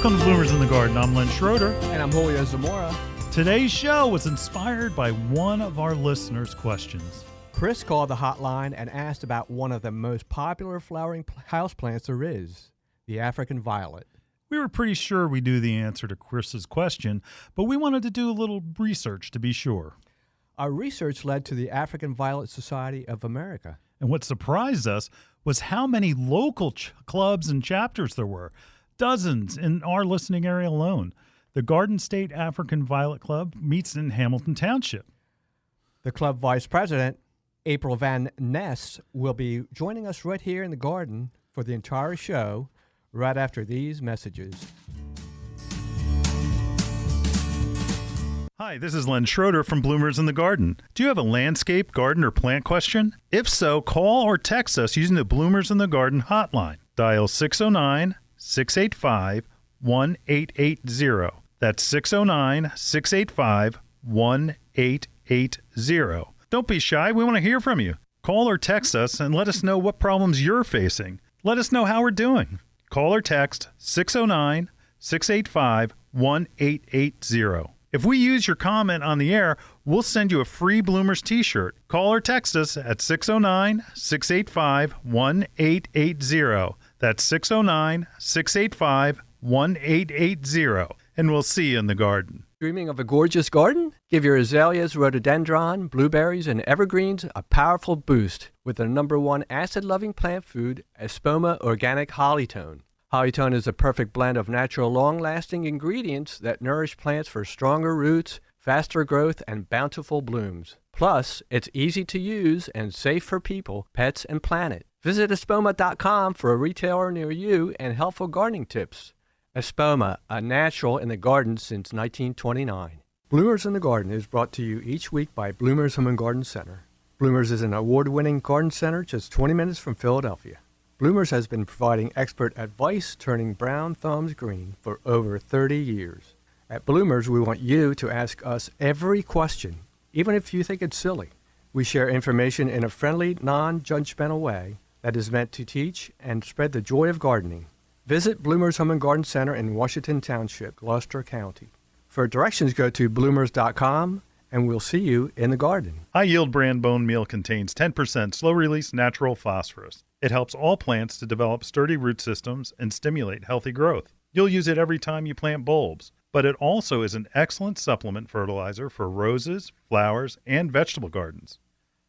Welcome to Bloomers in the Garden. I'm Len Schroeder. And I'm Julio Zamora. Today's show was inspired by one of our listeners' questions. Chris called the hotline and asked about one of the most popular flowering houseplants there is, the African violet. We were pretty sure we knew the answer to Chris's question, but we wanted to do a little research to be sure. Our research led to the African Violet Society of America. And what surprised us was how many local clubs and chapters there were. Dozens in our listening area alone. The Garden State African Violet Club meets in Hamilton Township. The club vice president, April Van Ness, will be joining us right here in the garden for the entire show right after these messages. Hi, this is Len Schroeder from Bloomers in the Garden. Do you have a landscape, garden, or plant question? If so, call or text us using the Bloomers in the Garden hotline. Dial 609-685-1880. That's 609-685-1880. Don't be shy. We want to hear from you. Call or text us and let us know what problems you're facing. Let us know how we're doing. Call or text 609-685-1880. If we use your comment on the air, we'll send you a free Bloomers t-shirt. Call or text us at 609-685-1880. That's 609-685-1880. And we'll see you in the garden. Dreaming of a gorgeous garden? Give your azaleas, rhododendron, blueberries, and evergreens a powerful boost with the #1 acid-loving plant food, Espoma Organic Hollytone. Hollytone is a perfect blend of natural, long-lasting ingredients that nourish plants for stronger roots, faster growth, and bountiful blooms. Plus, it's easy to use and safe for people, pets, and planet. Visit espoma.com for a retailer near you and helpful gardening tips. Espoma, a natural in the garden since 1929. Bloomers in the Garden is brought to you each week by Bloomers Home and Garden Center. Bloomers is an award-winning garden center just 20 minutes from Philadelphia. Bloomers has been providing expert advice turning brown thumbs green for over 30 years. At Bloomers, we want you to ask us every question, even if you think it's silly. We share information in a friendly, non-judgmental way that is meant to teach and spread the joy of gardening. Visit Bloomers Home and Garden Center in Washington Township, Gloucester County. For directions, go to bloomers.com, and we'll see you in the garden. High-yield brand bone meal contains 10% slow-release natural phosphorus. It helps all plants to develop sturdy root systems and stimulate healthy growth. You'll use it every time you plant bulbs, but it also is an excellent supplement fertilizer for roses, flowers, and vegetable gardens.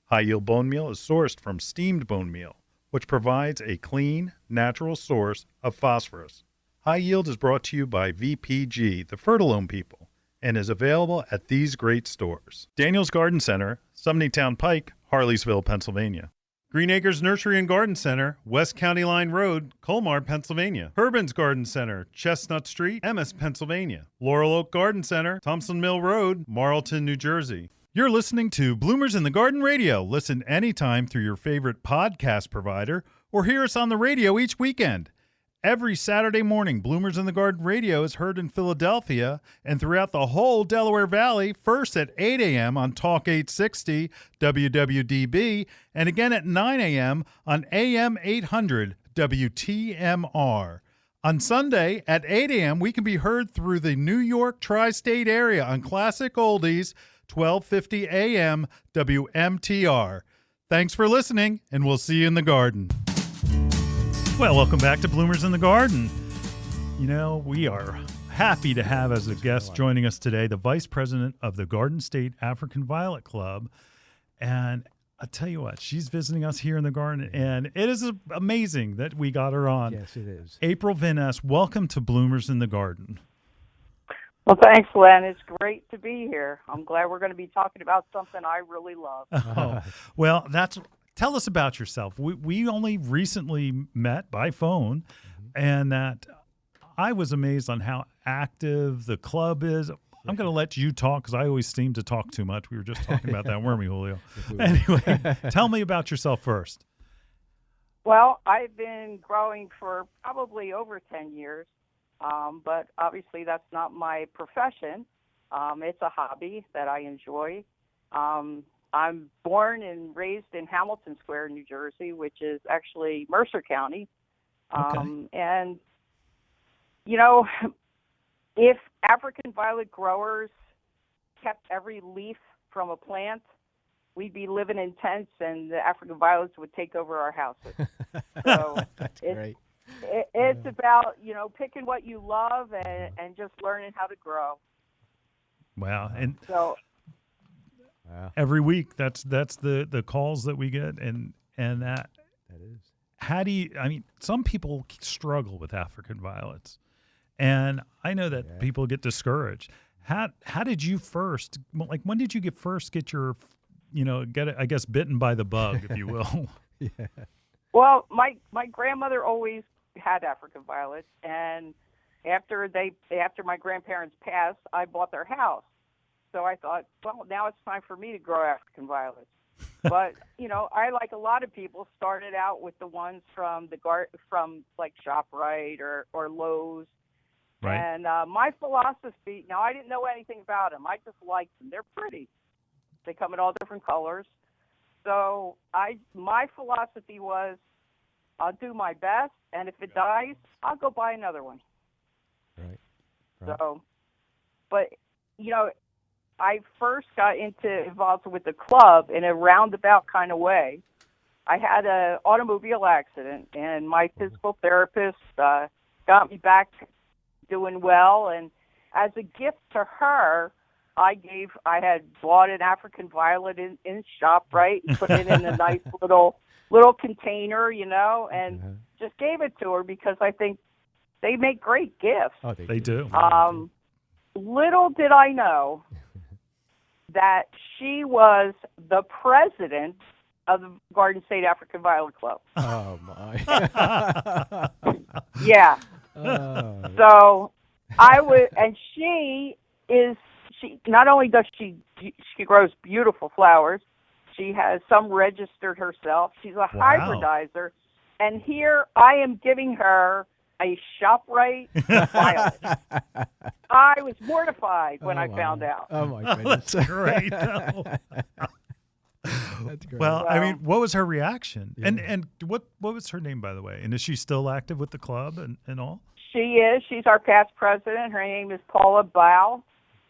High-yield bone meal is sourced from steamed bone meal, which provides a clean, natural source of phosphorus. High Yield is brought to you by VPG, the Fertilome people, and is available at these great stores: Daniel's Garden Center, Sumneytown Pike, Harleysville, Pennsylvania; Green Acres Nursery and Garden Center, West County Line Road, Colmar, Pennsylvania; Urban's Garden Center, Chestnut Street, Emmis, Pennsylvania; Laurel Oak Garden Center, Thompson Mill Road, Marlton, New Jersey. You're listening to Bloomers in the Garden Radio. Listen anytime through your favorite podcast provider or hear us on the radio each weekend. Every Saturday morning, Bloomers in the Garden Radio is heard in Philadelphia and throughout the whole Delaware Valley, first at 8 a.m. on Talk 860 WWDB and again at 9 a.m. on AM 800 WTMR. On Sunday at 8 a.m., we can be heard through the New York tri-state area on Classic Oldies 1250 AM WMTR. Thanks for listening, and we'll see you in the garden. Well, welcome back to Bloomers in the Garden. You know, we are happy to have as a guest joining us today the Vice President of the Garden State African Violet Club. And I'll tell you what, she's visiting us here in the garden, and it is amazing that we got her on. Yes, it is. April Van Ness, welcome to Bloomers in the Garden. Well, thanks, Len. It's great to be here. I'm glad we're going to be talking about something I really love. Oh, well, tell us about yourself. We only recently met by phone, and that I was amazed on how active the club is. I'm going to let you talk because I always seem to talk too much. We were just talking about that, weren't we, Julio? Anyway, tell me about yourself first. Well, I've been growing for probably over 10 years. But obviously that's not my profession. It's a hobby that I enjoy. I'm born and raised in Hamilton Square, New Jersey, which is actually Mercer County. Okay. And, you know, if African violet growers kept every leaf from a plant, we'd be living in tents and the African violets would take over our houses. So That's great. It's about, picking what you love and just learning how to grow. Wow. And So every week that's the calls that we get and that is. how do you, I mean, some people struggle with African violets. And I know that people get discouraged. How did you first, like, when did you first get your, I guess, bitten by the bug, if you will? Yeah. Well, my grandmother always had African violets, and after my grandparents passed, I bought their house. So I thought, well, now it's time for me to grow African violets. But I, like a lot of people, started out with the ones from from like ShopRite or Lowe's. Right. And my philosophy, now I didn't know anything about them. I just liked them. They're pretty. They come in all different colors. So my philosophy was, I'll do my best, and if it dies, I'll go buy another one. Right. So, but I first got involved with the club in a roundabout kind of way. I had an automobile accident, and my physical therapist got me back doing well. And as a gift to her, I had bought an African violet in ShopRite and put it in a nice little container, and just gave it to her because I think they make great gifts. Oh, they do. Little did I know that she was the president of the Garden State African Violet Club. Oh, my. Yeah. So I would, and she not only does she grows beautiful flowers, she has some registered herself. She's a hybridizer, and here I am giving her a ShopRite violet. I was mortified when I found out. Oh my goodness, That's great. That's great. Well, I mean, what was her reaction? Yeah. And what was her name, by the way? And is she still active with the club and all? She is. She's our past president. Her name is Paula Bow.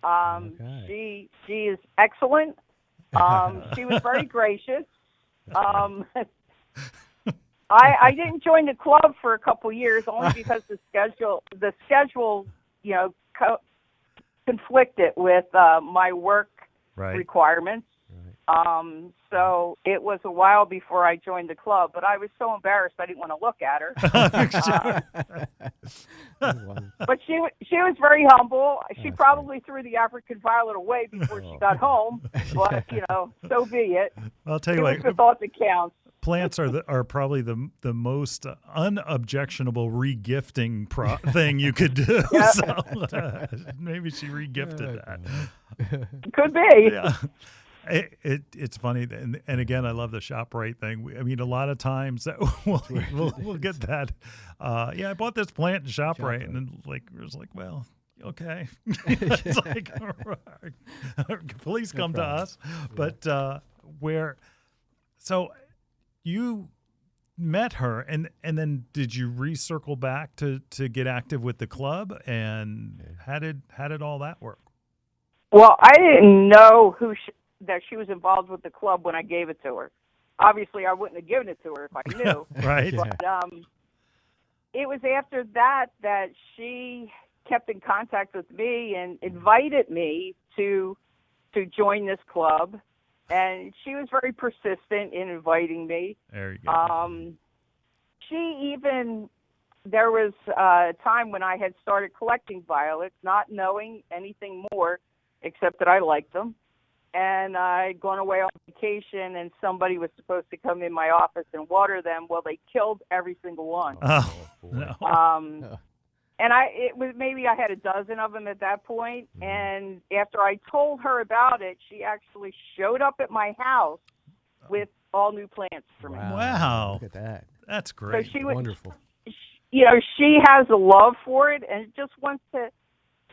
Okay. She is excellent. She was very gracious. I didn't join the club for a couple years only because the schedule conflicted with my work requirements. Right. So it was a while before I joined the club, but I was so embarrassed I didn't want to look at her. But she was very humble. She probably threw the African violet away before she got home, but so be it. I'll tell you what, the thought that counts. Plants are probably the most unobjectionable regifting thing you could do. Yeah. So maybe she regifted that. Could be. Yeah. It's funny, and again, I love the ShopRite thing. I mean, a lot of times we'll get that. I bought this plant in ShopRite, and then it was like, well, okay. It's like, all right. Please come to us. But so you met her, and then did you recircle back to get active with the club, and how did all that work? Well, I didn't know that she was involved with the club when I gave it to her. Obviously, I wouldn't have given it to her if I knew. Right. But it was after that she kept in contact with me and invited me to join this club. And she was very persistent in inviting me. There you go. There was a time when I had started collecting violets, not knowing anything more except that I liked them. And I'd gone away on vacation, and somebody was supposed to come in my office and water them. Well, they killed every single one. Oh, no. And maybe I had a dozen of them at that point. And after I told her about it, she actually showed up at my house with all new plants for me. Wow. Look at that. That's great. So she Wonderful. She has a love for it and just wants to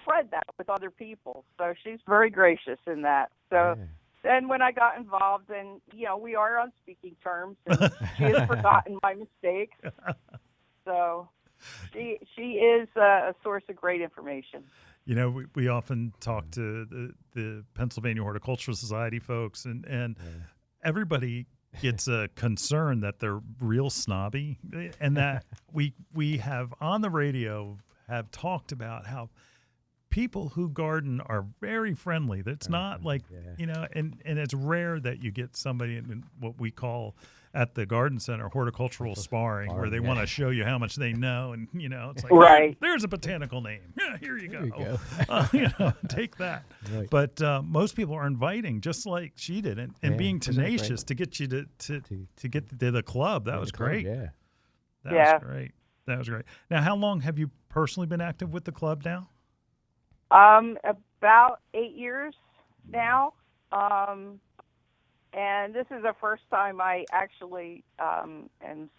spread that with other people. So she's very gracious in that. So then when I got involved, and we are on speaking terms, and she has forgotten my mistakes. So she is a source of great information. You know, we often talk to the Pennsylvania Horticultural Society folks, and everybody gets a concern that they're real snobby, and that we have on the radio have talked about how people who garden are very friendly. That's not like, you know, and it's rare that you get somebody in what we call at the garden center horticultural sparring, where they want to show you how much they know, and you know, it's like, right, there's a botanical name. Yeah, here you go. You you know, take that. Right. But most people are inviting, just like she did, and being tenacious to get you to get to the club. That was great. Yeah, that was great. That was great. Now, how long have you personally been active with the club now? About 8 years now. And this is the first time I actually am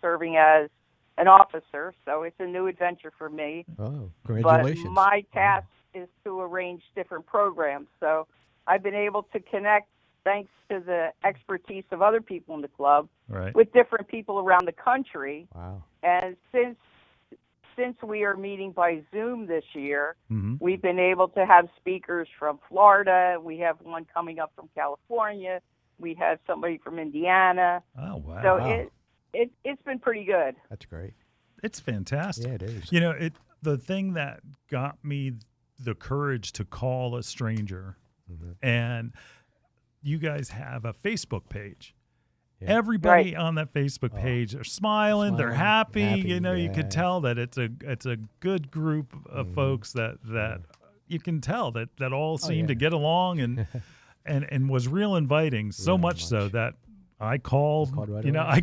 serving as an officer, so it's a new adventure for me. Oh, congratulations. But my task is to arrange different programs. So I've been able to connect, thanks to the expertise of other people in the club, with different people around the country. Wow. And since we are meeting by Zoom this year, we've been able to have speakers from Florida. We have one coming up from California. We have somebody from Indiana. Oh, wow. So it's been pretty good. That's great. It's fantastic. Yeah, it is. You know, the thing that got me the courage to call a stranger, and you guys have a Facebook page. Yeah. Everybody on that Facebook page are smiling. They're happy. You know, you could tell that it's a good group of folks that you can tell that all seem to get along and was real inviting. So much so that I called right away. I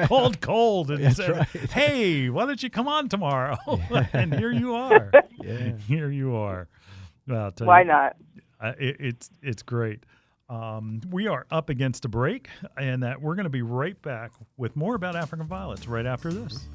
called cold and said, "Hey, why don't you come on tomorrow?" And here you are. Here you are. Well, why not? It's great. We are up against a break, and that we're going to be right back with more about African violets right after this.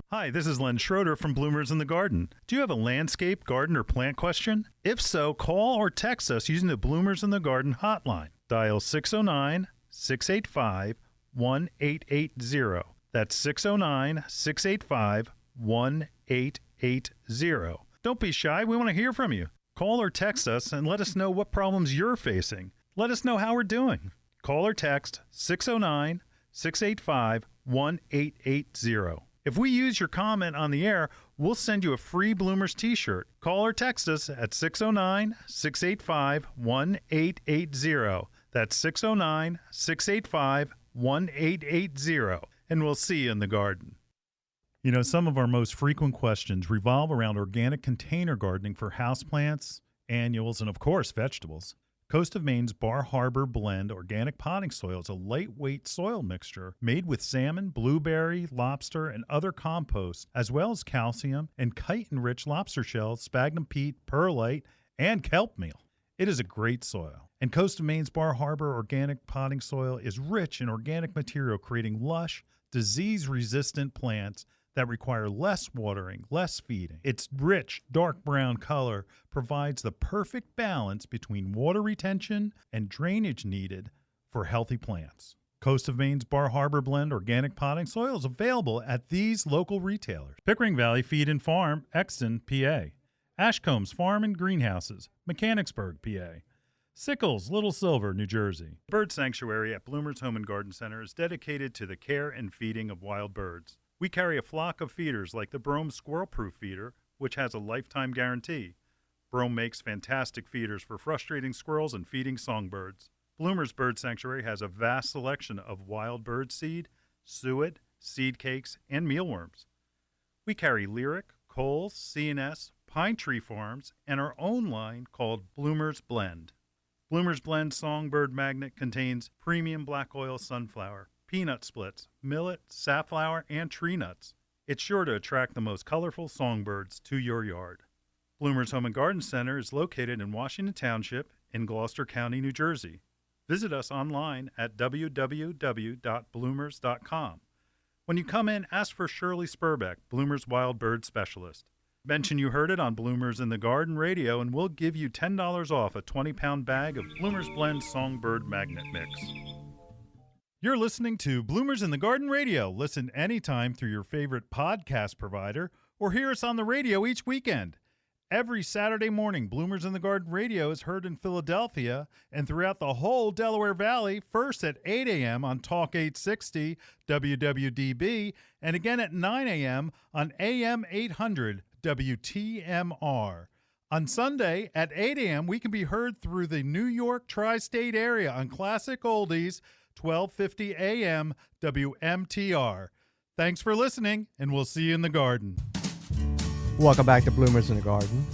Hi, this is Len Schroeder from Bloomers in the Garden. Do you have a landscape, garden, or plant question? If so, call or text us using the Bloomers in the Garden hotline. Dial 609-685-1880. That's 609-685-1880. Don't be shy. We want to hear from you. Call or text us and let us know what problems you're facing. Let us know how we're doing. Call or text 609-685-1880. If we use your comment on the air, we'll send you a free Bloomers t-shirt. Call or text us at 609-685-1880. That's 609-685-1880. And we'll see you in the garden. You know, some of our most frequent questions revolve around organic container gardening for houseplants, annuals, and of course, vegetables. Coast of Maine's Bar Harbor Blend Organic Potting Soil is a lightweight soil mixture made with salmon, blueberry, lobster, and other composts, as well as calcium and chitin-rich lobster shells, sphagnum peat, perlite, and kelp meal. It is a great soil. And Coast of Maine's Bar Harbor Organic Potting Soil is rich in organic material, creating lush, disease-resistant plants that require less watering, less feeding. Its rich, dark brown color provides the perfect balance between water retention and drainage needed for healthy plants. Coast of Maine's Bar Harbor Blend Organic Potting Soil is available at these local retailers: Pickering Valley Feed and Farm, Exton, PA; Ashcombs Farm and Greenhouses, Mechanicsburg, PA; Sickles, Little Silver, New Jersey. Bird Sanctuary at Bloomers Home and Garden Center is dedicated to the care and feeding of wild birds. We carry a flock of feeders like the Brome Squirrel Proof Feeder, which has a lifetime guarantee. Brome makes fantastic feeders for frustrating squirrels and feeding songbirds. Bloomers Bird Sanctuary has a vast selection of wild bird seed, suet, seed cakes, and mealworms. We carry Lyric, Coles, C&S, Pine Tree Farms, and our own line called Bloomers Blend. Bloomers Blend Songbird Magnet contains premium black oil sunflower, peanut splits, millet, safflower, and tree nuts. It's sure to attract the most colorful songbirds to your yard. Bloomers Home and Garden Center is located in Washington Township in Gloucester County, New Jersey. Visit us online at www.bloomers.com. When you come in, ask for Shirley Spurbeck, Bloomers Wild Bird Specialist. Mention you heard it on Bloomers in the Garden Radio, and we'll give you $10 off a 20-pound bag of Bloomers Blend Songbird Magnet Mix. You're listening to Bloomers in the Garden Radio. Listen anytime through your favorite podcast provider or hear us on the radio each weekend. Every Saturday morning, Bloomers in the Garden Radio is heard in Philadelphia and throughout the whole Delaware Valley, first at 8 a.m. on Talk 860 WWDB and again at 9 a.m. on AM 800 WTMR. On Sunday at 8 a.m., we can be heard through the New York tri-state area on Classic Oldies, 1250 AM WMTR. Thanks for listening, and we'll see you in the garden. Welcome back to Bloomers in the Garden.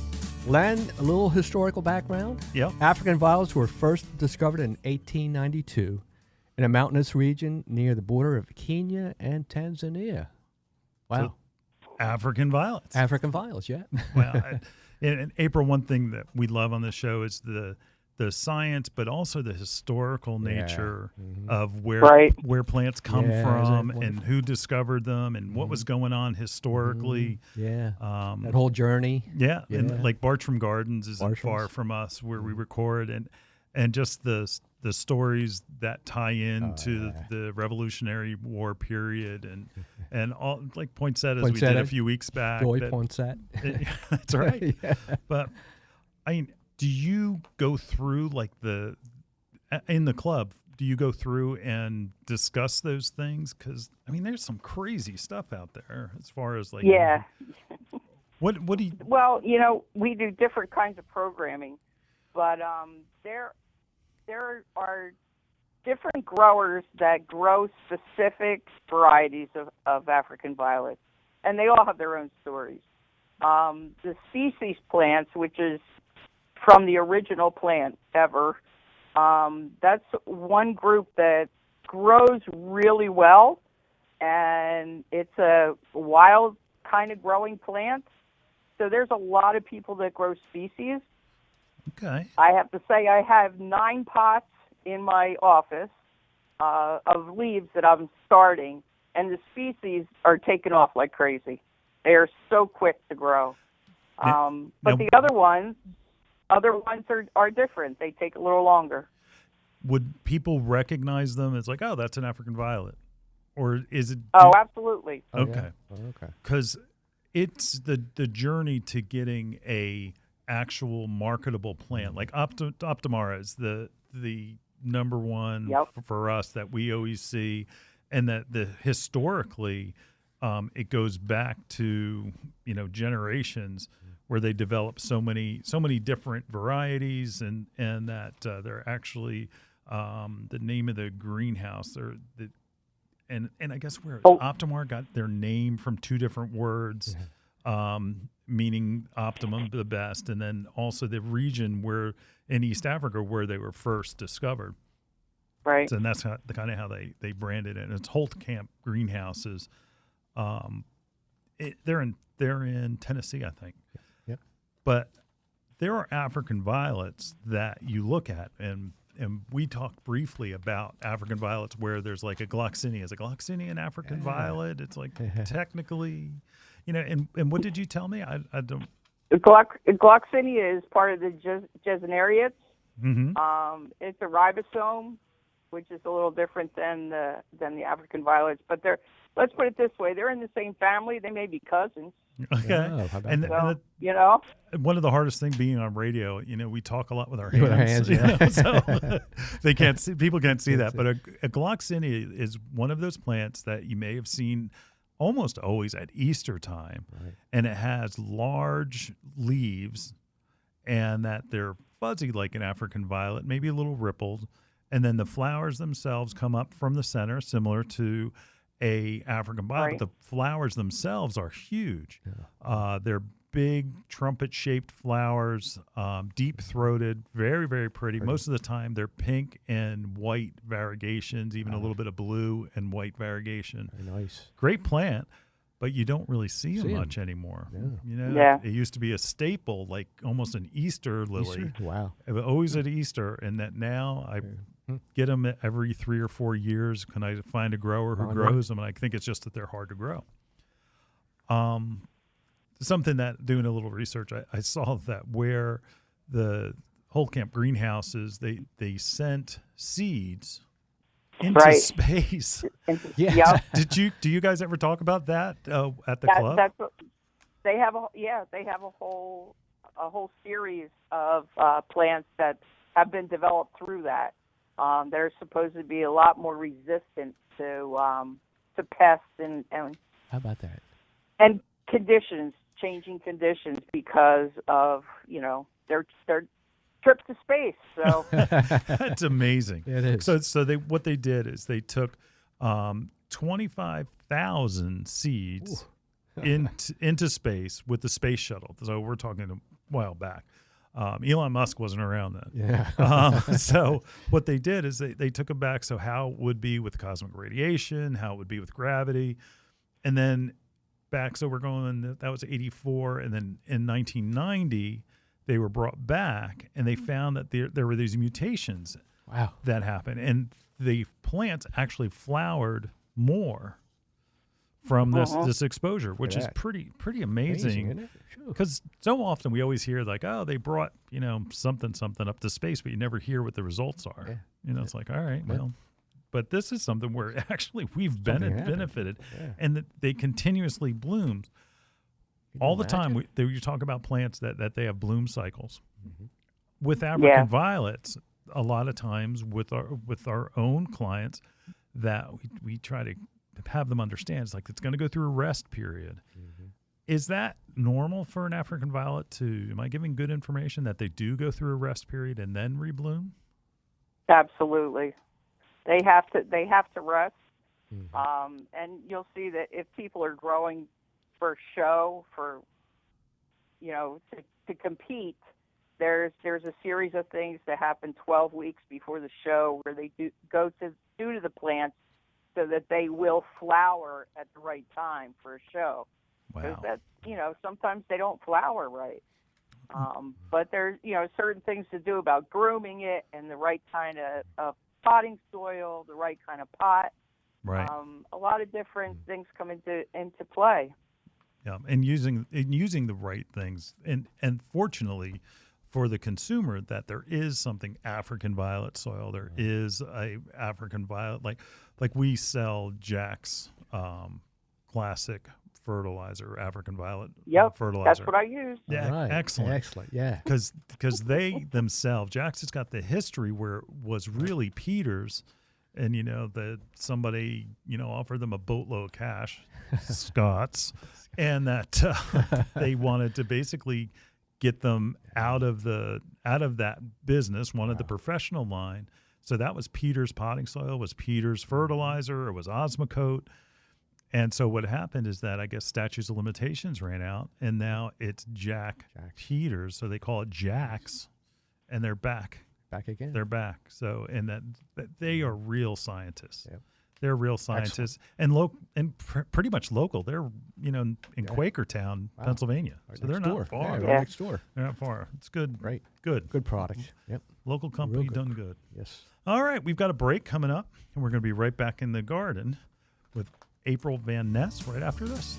Len, a little historical background. Yep. African violets were first discovered in 1892 in a mountainous region near the border of Kenya and Tanzania. Wow. So, African violets. African violets, yeah. Well, and April, one thing that we love on this show is the science, but also the historical nature of where plants come from and who discovered them and what was going on historically. Yeah, that whole journey. Yeah, and like Bartram Gardens isn't far from us where we record, and just the stories that tie into the Revolutionary War period and all, like Poinsettias we did a few weeks back. Poinsett. That's right. Yeah. But I mean, do you go through in the club? Do you go through and discuss those things? Because I mean, there's some crazy stuff out there as far as yeah. What do you? Well, we do different kinds of programming, but there are different growers that grow specific varieties of African violets, and they all have their own stories. The species plants, which is from the original plant ever, that's one group that grows really well, and it's a wild kind of growing plant. So there's a lot of people that grow species. Okay. I have to say I have 9 pots in my office of leaves that I'm starting, and the species are taking off like crazy. They are so quick to grow. But the other ones are different. They take a little longer. Would people recognize them as like, oh, that's an African violet? Or is it? Oh, absolutely. Okay. Oh, yeah. Okay. Because it's the journey to getting a actual marketable plant. Like Optimara is the number one for us that we always see, and that historically it goes back to generations where they develop so many different varieties, and that they're actually the name of the greenhouse and I guess where Optimar got their name from 2 different words. Meaning optimum, the best, and then also the region where in East Africa where they were first discovered. Right. So, and that's how they branded it. And it's Holt Camp Greenhouses. They're in Tennessee, I think. Yep. But there are African violets that you look at, and we talked briefly about African violets where there's like a Gloxinia. Is a Gloxinia an African violet? It's like technically... and what did you tell me? I don't. Gloxinia is part of the Gesneriates. Mm-hmm. It's a ribosome, which is a little different than the African violets. But let's put it this way: they're in the same family. They may be cousins. Okay. Oh, and one of the hardest things being on radio, we talk a lot with our hands. So they can't see. People can't see that. But a Gloxinia is one of those plants that you may have seen almost always at Easter time, and it has large leaves, and that they're fuzzy like an African violet, maybe a little rippled, and then the flowers themselves come up from the center, similar to a African violet. But the flowers themselves are huge. They're big trumpet-shaped flowers, deep-throated, very, very pretty. Most of the time, they're pink and white variegations, even a little bit of blue and white variegation. Very nice. Great plant, but you don't really see them much anymore. Yeah. It used to be a staple, like almost an Easter lily. Easter? Wow. It was always at Easter, and that now I get them every 3 or 4 years. Can I find a grower who grows them? And I think it's just that they're hard to grow. Something that, doing a little research, I saw that where the Holt Camp greenhouses, they sent seeds into Right. space. Yeah. Yep. Do you guys ever talk about that at the That, club? that's what they have. They have a whole series of plants that have been developed through that. They're supposed to be a lot more resistant to pests and How about that? and changing conditions because of their trip to space. So That's amazing. It is. So what they did is they took 25,000 seeds into space with the space shuttle. So we're talking a while back. Elon Musk wasn't around then. Yeah. So what they did is they took them back. So how it would be with cosmic radiation, how it would be with gravity, and then back. So we're going. That was 84, and then in 1990 they were brought back, and they found that there were these mutations Wow. that happened, and the plants actually flowered more from this exposure, which is that. pretty Amazing, amazing. isn't it? Sure. Because so often we always hear like, oh, they brought something up to space, but you never hear what the results are. Yeah. It's like, all right, well, but this is something where actually we've Something happened. benefited, Yeah. and that they continuously bloom Can you all the time. imagine? You talk about plants that they have bloom cycles. Mm-hmm. With African violets, a lot of times with our own clients, that we try to have them understand it's like it's going to go through a rest period. Mm-hmm. Is that normal for an African violet am I giving good information that they do go through a rest period and then rebloom? absolutely, they have to rest. Mm-hmm. And you'll see that if people are growing for show, to compete, there's a series of things that happen 12 weeks before the show where they do to the plants so that they will flower at the right time for a show. Because Wow. sometimes they don't flower right. But there's, certain things to do about grooming it and the right kind of potting soil, the right kind of pot. Right. A lot of different things come into play. Yeah, and using the right things, and fortunately for the consumer, that there is something African violet soil. There is a African violet, like we sell Jack's classic fertilizer, African violet fertilizer. That's what I use. Yeah, Right. excellent. Yeah. Because they themselves, Jack's has got the history where it was really Peters. And, that somebody, offered them a boatload of cash, Scots, and that they wanted to basically get them out of that business, wanted the professional line. So that was Peters potting soil, was Peters fertilizer, it was Osmocote. And so what happened is that I guess statutes of limitations ran out, and now it's Jack Peters. So they call it Jack's, and they're back. Back again. They're back. So, and that they are real scientists. Yep. They're real scientists and pretty much local. They're, in Quakertown, Pennsylvania. Right So they're next not door. far. Yeah, right next door. They're not far. It's good. Right. Good. Good product. Yep. Local company Real good. done good. Yes. All right. We've got a break coming up, and we're going to be right back in the garden with April Van Ness right after this.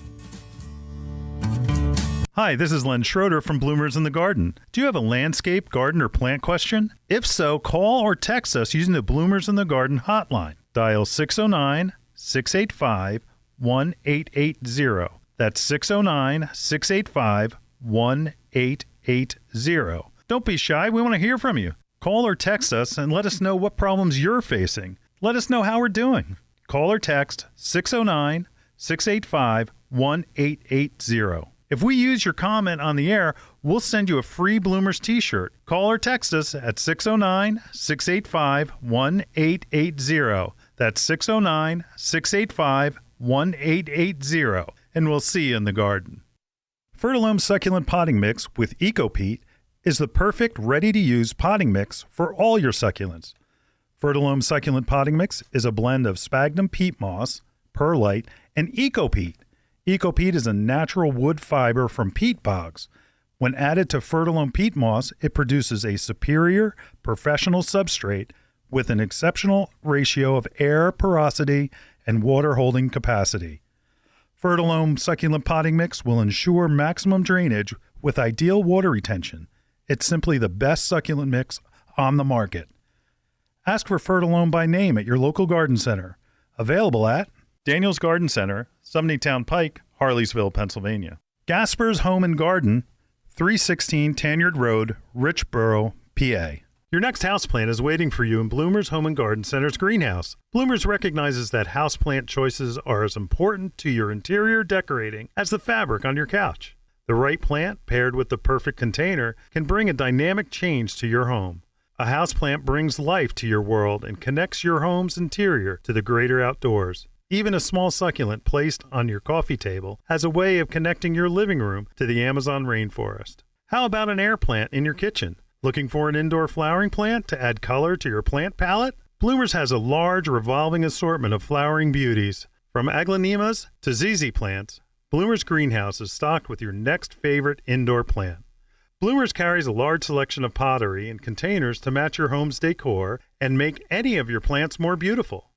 Hi, this is Len Schroeder from Bloomers in the Garden. Do you have a landscape, garden, or plant question? If so, call or text us using the Bloomers in the Garden hotline. Dial 609-685-1880. That's 609-685-1880. Don't be shy. We want to hear from you. Call or text us and let us know what problems you're facing. Let us know how we're doing. Call or text 609-685-1880. If we use your comment on the air, we'll send you a free Bloomers t-shirt. Call or text us at 609-685-1880. That's 609-685-1880. And we'll see you in the garden. Fertilome Succulent Potting Mix with EcoPeat is the perfect ready-to-use potting mix for all your succulents. Fertilome Succulent Potting Mix is a blend of sphagnum peat moss, perlite, and EcoPeat. EcoPeat is a natural wood fiber from peat bogs. When added to Fertilome peat moss, it produces a superior professional substrate with an exceptional ratio of air porosity and water holding capacity. Fertilome Succulent Potting Mix will ensure maximum drainage with ideal water retention. It's simply the best succulent mix on the market. Ask for Fertilome by name at your local garden center. Available at Daniel's Garden Center, Sumneytown Pike, Harleysville, Pennsylvania. Gasper's Home and Garden, 316 Tanyard Road, Richboro, PA. Your next houseplant is waiting for you in Bloomer's Home and Garden Center's greenhouse. Bloomers recognizes that houseplant choices are as important to your interior decorating as the fabric on your couch. The right plant, paired with the perfect container, can bring a dynamic change to your home. A houseplant brings life to your world and connects your home's interior to the greater outdoors. Even a small succulent placed on your coffee table has a way of connecting your living room to the Amazon rainforest. How about an air plant in your kitchen? Looking for an indoor flowering plant to add color to your plant palette? Bloomers has a large revolving assortment of flowering beauties. From aglaonemas to ZZ plants, Bloomers Greenhouse is stocked with your next favorite indoor plant. Bloomers carries a large selection of pottery and containers to match your home's decor and make any of your plants more beautiful.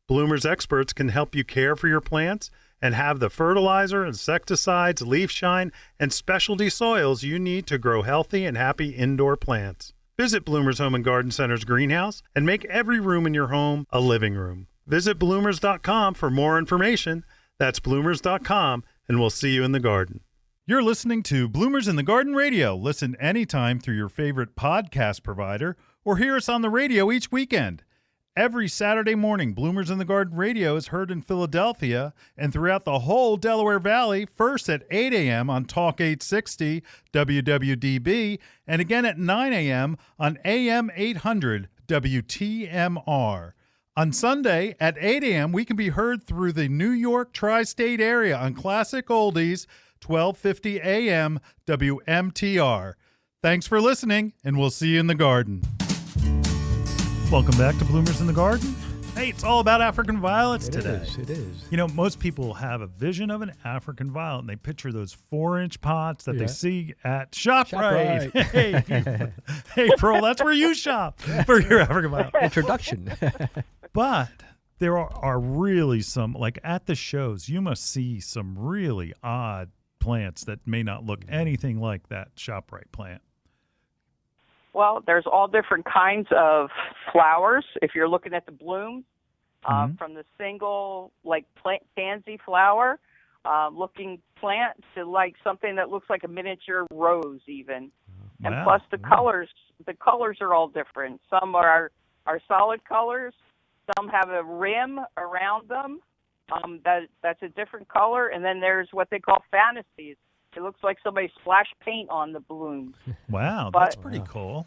Bloomers experts can help you care for your plants and have the fertilizer, insecticides, leaf shine, and specialty soils you need to grow healthy and happy indoor plants. Visit Bloomers Home and Garden Center's greenhouse and make every room in your home a living room. Visit bloomers.com for more information. That's bloomers.com, and we'll see you in the garden. You're listening to Bloomers in the Garden Radio. Listen anytime through your favorite podcast provider or hear us on the radio each weekend. Every Saturday morning, Bloomers in the Garden Radio is heard in Philadelphia and throughout the whole Delaware Valley, first at 8 a.m. on Talk 860 WWDB, and again at 9 a.m. on AM 800 WTMR. On Sunday at 8 a.m., we can be heard through the New York tri-state area on Classic Oldies, 1250 a.m. WMTR. Thanks for listening, and we'll see you in the garden. Welcome back to Bloomers in the Garden. Hey, it's all about African violets today. It is. You know, most people have a vision of an African violet, and they picture those 4-inch pots that they see at ShopRite. Hey, April, that's where you shop for your African violet. Introduction. But there are really some, like at the shows, you must see some really odd plants that may not look anything like that ShopRite plant. Well, there's all different kinds of flowers. If you're looking at the blooms, from the single, like pansy flower looking plant to like something that looks like a miniature rose even. Wow. And plus the colors are all different. Some are solid colors. Some have a rim around them. That's a different color. And then there's what they call fantasies. It looks like somebody splashed paint on the blooms. Wow, that's pretty cool.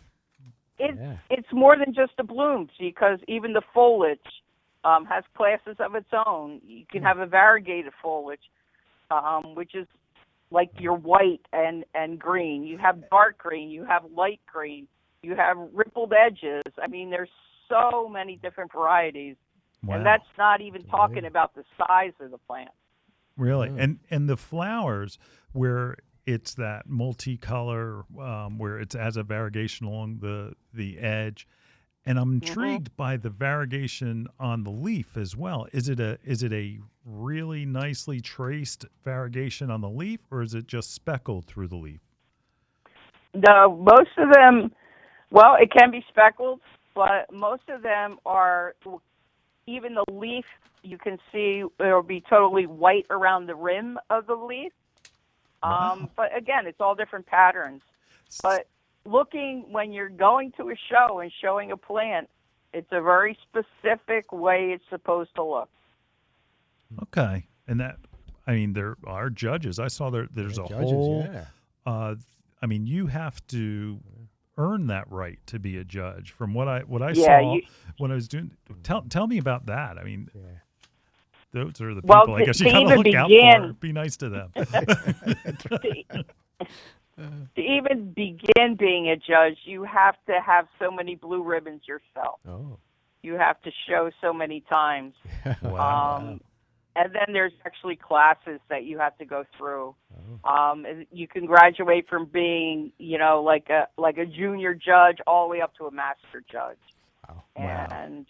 It's more than just the blooms because even the foliage has classes of its own. You can have a variegated foliage, which is like your white and green. You have dark green. You have light green. You have rippled edges. I mean, there's so many different varieties. Wow. And that's not even talking about the size of the plant. Really? And the flowers where it's that multicolor, where it's as a variegation along the edge. And I'm intrigued by the variegation on the leaf as well. Is it a really nicely traced variegation on the leaf, or is it just speckled through the leaf? No, most of them, well, it can be speckled, but most of them are, even the leaf, you can see it'll be totally white around the rim of the leaf. Wow. But again, it's all different patterns. But when you're going to a show and showing a plant, it's a very specific way it's supposed to look. Okay. And there are judges. I saw there's a judges, whole, yeah. You have to earn that right to be a judge. From what I Yeah, saw when I was doing, tell me about that. I mean, those are the people Well, I guess you to gotta even look out begin- for. Be nice to them. To even begin being a judge, you have to have so many blue ribbons yourself. Oh. You have to show so many times. Wow. And then there's actually classes that you have to go through. And you can graduate from being, like a junior judge all the way up to a master judge. Wow. And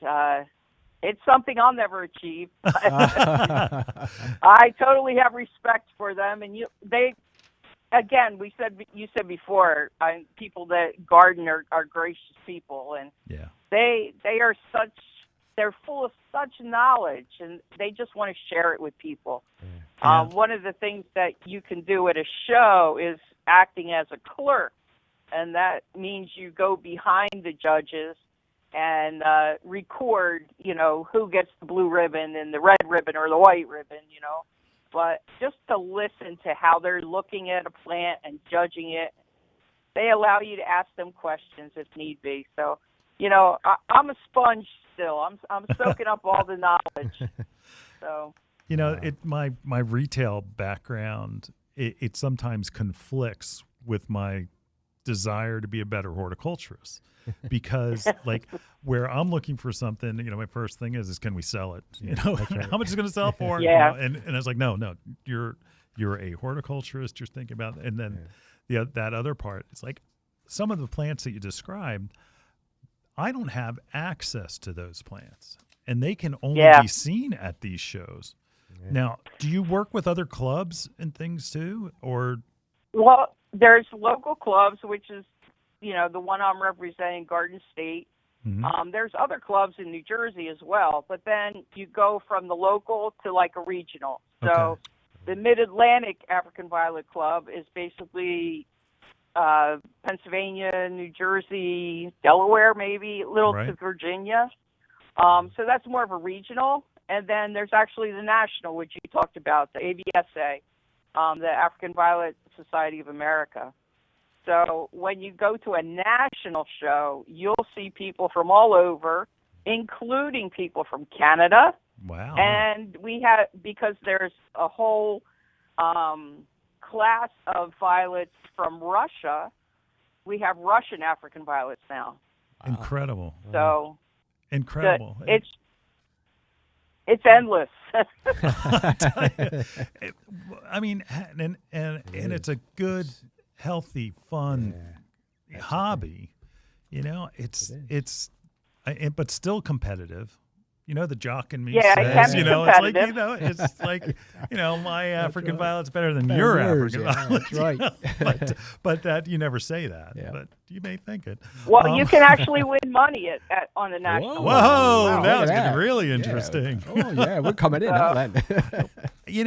it's something I'll never achieve. I totally have respect for them, and again, you said before, people that garden are gracious people, and Yeah. they are they're full of such knowledge, and they just want to share it with people. Yeah. One of the things that you can do at a show is acting as a clerk, and that means you go behind the judges and record, who gets the blue ribbon and the red ribbon or the white ribbon, But just to listen to how they're looking at a plant and judging it, they allow you to ask them questions if need be. So, I'm a sponge still. I'm soaking up all the knowledge. So, my retail background, it sometimes conflicts with my desire to be a better horticulturist, because like where I'm looking for something, my first thing is can we sell it? Right. How much is going to sell for? Yeah. And I was like, no, you're a horticulturist. You're thinking about, and then that other part, it's like some of the plants that you described, I don't have access to those plants, and they can only be seen at these shows. Yeah. Now, do you work with other clubs and things too, or? Well, there's local clubs, which is, the one I'm representing, Garden State. Mm-hmm. There's other clubs in New Jersey as well, but then you go from the local to like a regional. So the Mid-Atlantic African Violet Club is basically Pennsylvania, New Jersey, Delaware, maybe a little to Virginia. So that's more of a regional. And then there's actually the national, which you talked about, the AVSA, the African Violet Society of America. So when you go to a national show, you'll see people from all over, including people from Canada. Wow. And because there's a whole class of violets from Russia, we have Russian African violets now. Incredible. So incredible. It's endless. I mean, and it's a good, healthy, fun hobby. But still competitive. The jock in me says, it's like, my African violet's better than your African violet. That's right. But that you never say that. Yeah. But you may think it. Well, you can actually win money on the national. Whoa, that was getting really interesting. Yeah. Oh yeah, we're coming in now then.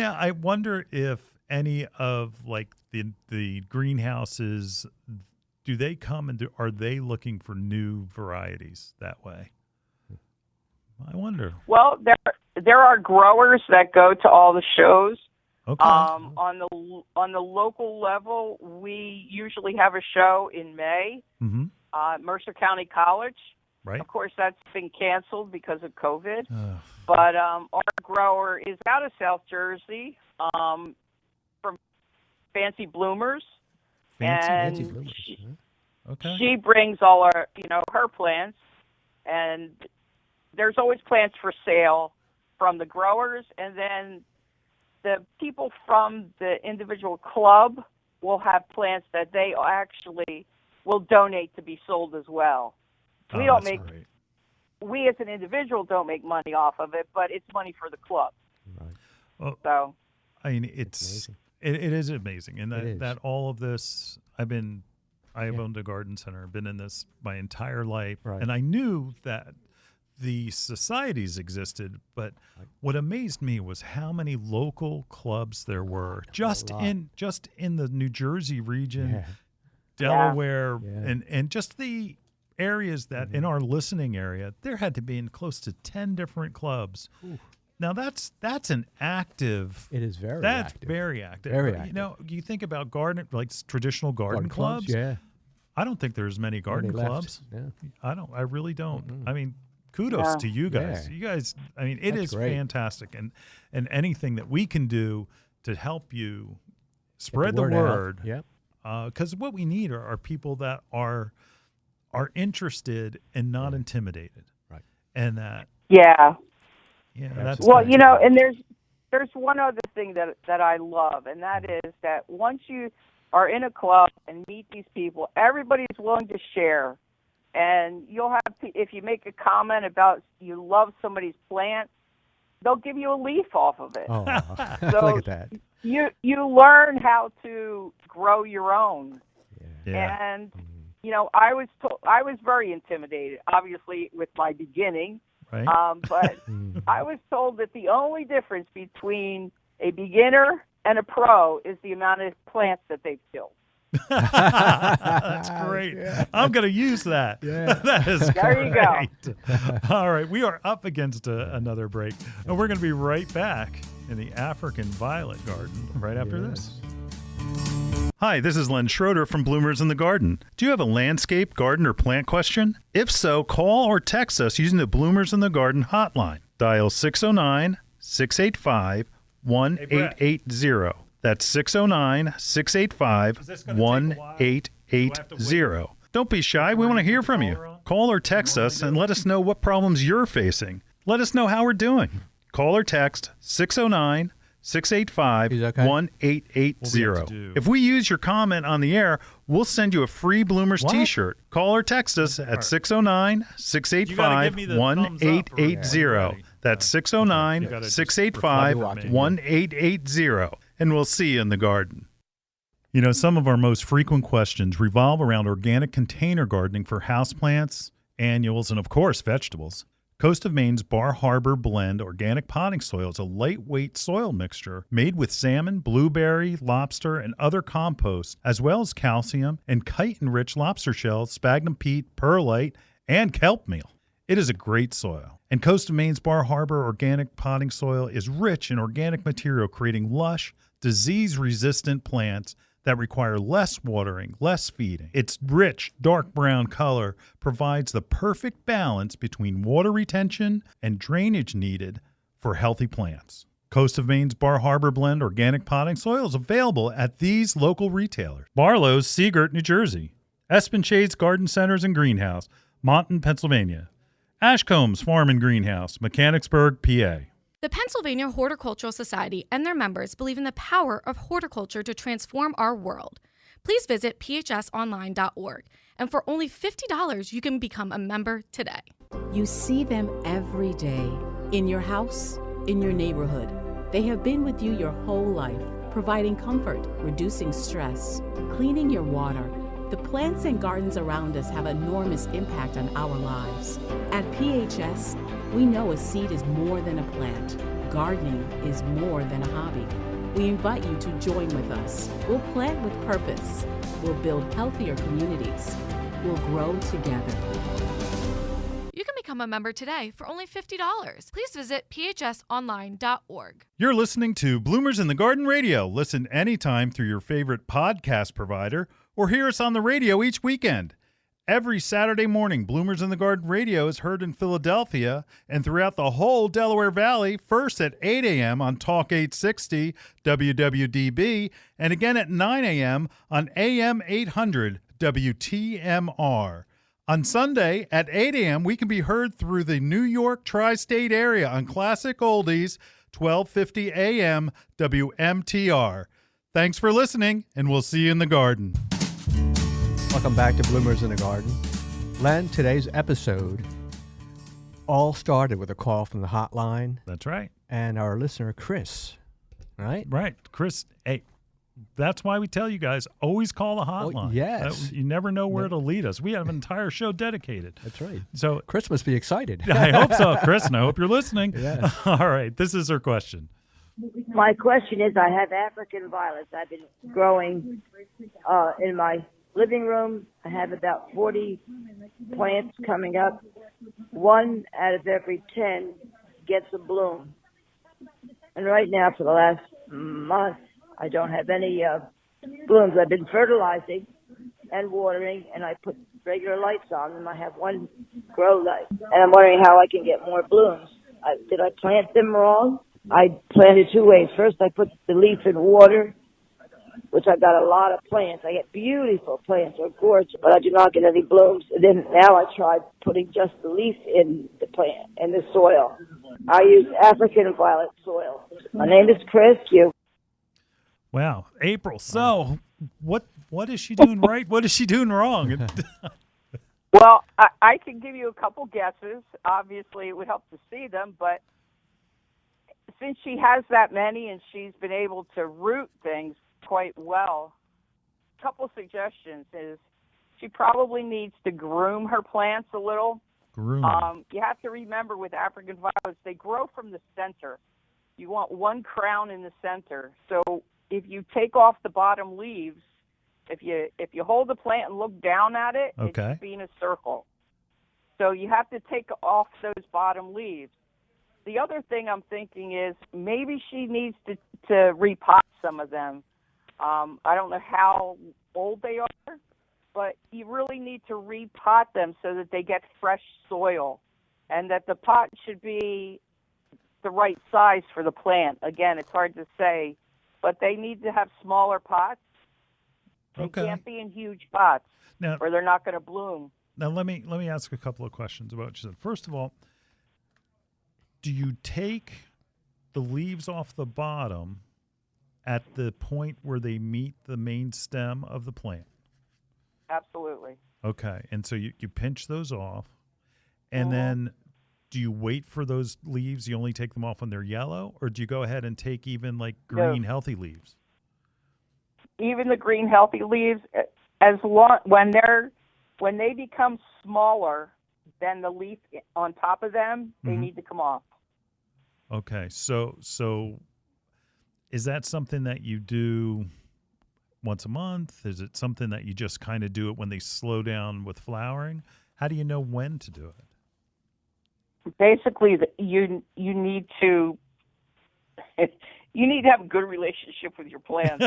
I wonder if any of like the greenhouses, do they come and are they looking for new varieties that way? I wonder. Well, there are growers that go to all the shows. Okay. On the local level, we usually have a show in May. Mm-hmm. Mercer County College. Right. Of course, that's been canceled because of COVID. But our grower is out of South Jersey, from Fancy Bloomers. Fancy Bloomers. She brings all our, her plants, and there's always plants for sale from the growers, and then the people from the individual club will have plants that they actually will donate to be sold as well. We don't make, great. We as an individual don't make money off of it, but it's money for the club. Right. Well, so, I mean, it is amazing, and that all of this, I have owned a garden center, been in this my entire life, and I knew that the societies existed, but what amazed me was how many local clubs there were just in the New Jersey region, Delaware, and just the areas that in our listening area, there had to be in close to 10 different clubs. Ooh. Now that's an active. It is very. That's active. very active. Very active. You think about traditional garden clubs. Yeah. I don't think there's many garden clubs. Yeah. I really don't. Mm-hmm. I mean, kudos to you guys. Yeah. You guys, I mean, it is great. Fantastic. And anything that we can do to help you spread the word. Yep. Because what we need are people that are interested and not intimidated. Right. And that. Yeah. Yeah. That's well, and there's one other thing that I love, and that is that once you are in a club and meet these people, everybody's willing to share. And you'll have, if you make a comment about you love somebody's plant, they'll give you a leaf off of it. Oh, so, look at that. you learn how to grow your own. Yeah. And I was very intimidated, obviously, with my beginning. Right. But I was told that the only difference between a beginner and a pro is the amount of plants that they've killed. That's great. Yeah. I'm going to use that. Yeah. That is There you go. great. All right. We are up against another break. And we're going to be right back in the African violet garden right after this. Hi, this is Len Schroeder from Bloomers in the Garden. Do you have a landscape, garden, or plant question? If so, call or text us using the Bloomers in the Garden hotline. Dial 609-685-1880. That's 609-685-1880. Don't be shy. We want to hear from you. Call or text us and let us know what problems you're facing. Let us know how we're doing. Call or text 609-685-1880. If we use your comment on the air, we'll send you a free Bloomers t-shirt. Call or text us at 609-685-1880. That's 609-685-1880. And we'll see you in the garden. You know, some of our most frequent questions revolve around organic container gardening for houseplants, annuals, and of course, vegetables. Coast of Maine's Bar Harbor Blend Organic Potting Soil is a lightweight soil mixture made with salmon, blueberry, lobster, and other composts, as well as calcium and chitin-rich lobster shells, sphagnum peat, perlite, and kelp meal. It is a great soil. And Coast of Maine's Bar Harbor Organic Potting Soil is rich in organic material, creating lush, disease-resistant plants that require less watering, less feeding. Its rich, dark brown color provides the perfect balance between water retention and drainage needed for healthy plants. Coast of Maine's Bar Harbor Blend Organic Potting Soil is available at these local retailers: Barlow's, Seagirt, New Jersey; Espen Shade's Garden Centers and Greenhouse, Monton, Pennsylvania; Ashcomb's Farm and Greenhouse, Mechanicsburg, PA. The Pennsylvania Horticultural Society and their members believe in the power of horticulture to transform our world. Please visit phsonline.org, and for only $50, you can become a member today. You see them every day, in your house, in your neighborhood. They have been with you your whole life, providing comfort, reducing stress, cleaning your water. The plants and gardens around us have enormous impact on our lives. At PHS, we know a seed is more than a plant. Gardening is more than a hobby. We invite you to join with us. We'll plant with purpose. We'll build healthier communities. We'll grow together. You can become a member today for only $50. Please visit phsonline.org. You're listening to Bloomers in the Garden Radio. Listen anytime through your favorite podcast provider or hear us on the radio each weekend. Every Saturday morning, Bloomers in the Garden Radio is heard in Philadelphia and throughout the whole Delaware Valley, first at 8 a.m. on Talk 860 WWDB, and again at 9 a.m. on AM 800 WTMR. On Sunday at 8 a.m., we can be heard through the New York tri-state area on Classic Oldies, 1250 a.m. WMTR. Thanks for listening, and we'll see you in the garden. Welcome back to Bloomers in the Garden. Len, today's episode all started with a call from the hotline. That's right. And our listener, Chris, right? Right. Chris, hey, that's why we tell you guys, always call the hotline. Oh, yes. You never know where it'll lead us. We have an entire show dedicated. That's right. So Chris must be excited. I hope so, Chris, and I hope you're listening. Yeah. All right. This is her question. My question is, I have African violets I've been growing in my living room. I have about 40 plants coming up. 1 out of every 10 gets a bloom. And right now, for the last month, I don't have any blooms. I've been fertilizing and watering, and I put regular lights on them. I have 1 grow light, and I'm wondering how I can get more blooms. Did I plant them wrong? I planted 2 ways. First, I put the leaf in water, which I got a lot of plants. I get beautiful plants, they're gorgeous, but I do not get any blooms. And then now I tried putting just the leaf in the plant, in the soil. I use African violet soil. My name is Chris. Wow. April, so what is she doing right? What is she doing wrong? Well, I can give you a couple guesses. Obviously, it would help to see them, but since she has that many and she's been able to root things quite well, a couple suggestions is she probably needs to groom her plants a little. Groom. You have to remember with African violets, they grow from the center. You want one crown in the center. So if you take off the bottom leaves, if you hold the plant and look down at it, it should be in a circle. So you have to take off those bottom leaves. The other thing I'm thinking is maybe she needs to repot some of them. I don't know how old they are, but you really need to repot them so that they get fresh soil, and that the pot should be the right size for the plant. Again, it's hard to say, but they need to have smaller pots. They can't be in huge pots, or they're not going to bloom. Now, let me ask a couple of questions about what you said. First of all, do you take the leaves off the bottom at the point where they meet the main stem of the plant? Absolutely. Okay, and so you pinch those off, and then do you wait for those leaves? You only take them off when they're yellow, or do you go ahead and take even like green, healthy leaves? Even the green, healthy leaves, when they become smaller than the leaf on top of them, they need to come off. Okay, so is that something that you do once a month? Is it something that you just kind of do it when they slow down with flowering? How do you know when to do it? Basically, you need to have a good relationship with your plants.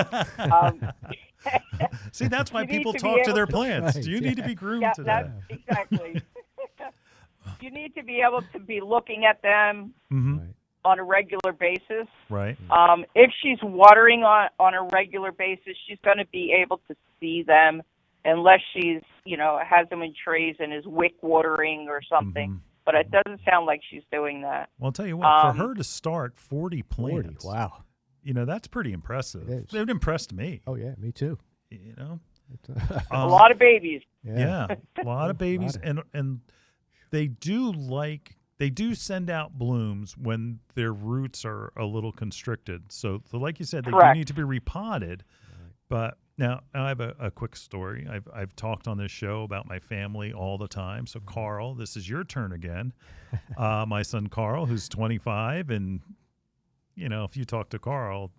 See, that's why people talk to their plants. Right, you need to be groomed to that. Exactly. You need to be able to be looking at them on a regular basis. Right. If she's watering on a regular basis, she's going to be able to see them, unless she's, has them in trays and is wick watering or something. But it doesn't sound like she's doing that. Well, I'll tell you what, for her to start 40 plants, 40, wow. That's pretty impressive. It is. It impressed me. Oh, yeah, me too. A lot of babies. Yeah, a lot of babies. And they do send out blooms when their roots are a little constricted. So like you said, they do need to be repotted. But now I have a quick story. I've talked on this show about my family all the time. So Carl, this is your turn again. My son Carl, who's 25, and if you talk to Carl,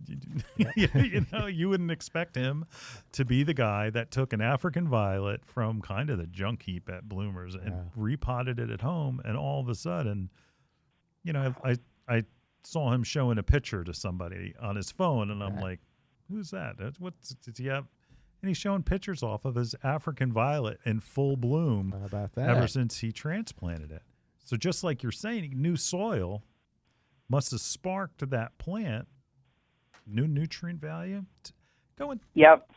you wouldn't expect him to be the guy that took an African violet from kind of the junk heap at Bloomers and repotted it at home, and all of a sudden, I saw him showing a picture to somebody on his phone, and I'm like, who's that? Does he have? And he's showing pictures off of his African violet in full bloom. How about that? Ever since he transplanted it. So just like you're saying, new soil must have sparked that plant, new nutrient value. Going. Yep.